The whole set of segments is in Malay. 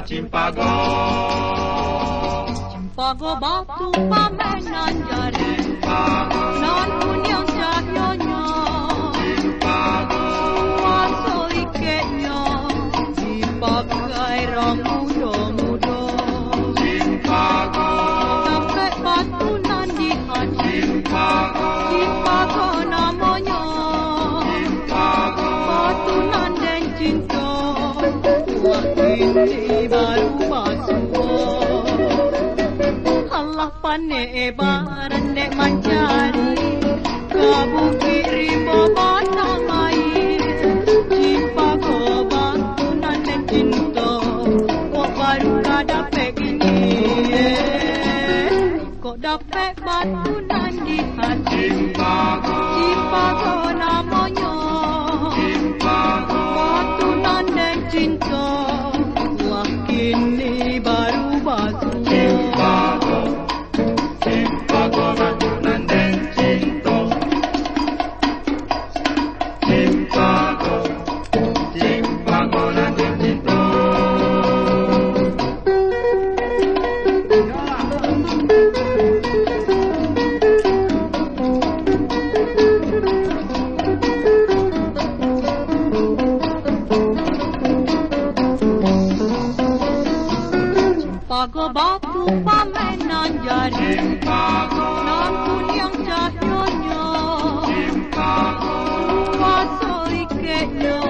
Cimpago batu pamenan jari, non punyang cahyanya, kuasa iketnya dipakai orang muda-muda. Sampai batu nan di hati, Cimpago namanya, batu nan dan cinta, wah ini baru basuh. Allah pane baran nek mancari kabukit rimbo batang air. Cimpago batu nan dan cinta, kok baru dapat gini, kok dapat batu nan di hati. Cimpago namanya, batu nan dan cinta, wah kini baru basuh. Cimpago batu pamenan jari, non punyang cahyanya, kuasa iketnya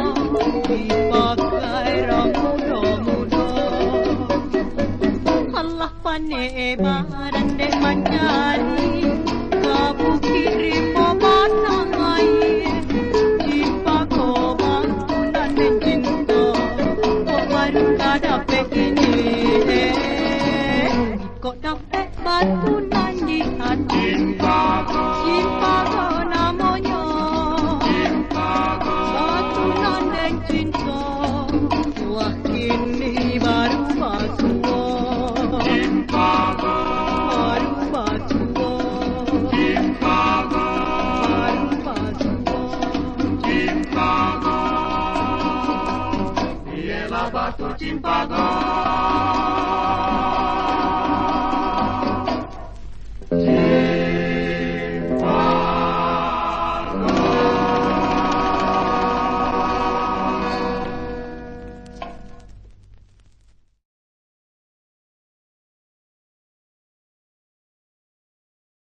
dipakai orang muda-muda. Allah pane baran dek mancari kabukit rimbo batang air. Cimpago batu nan dan cinta, kok baru dapat gini, kok dapat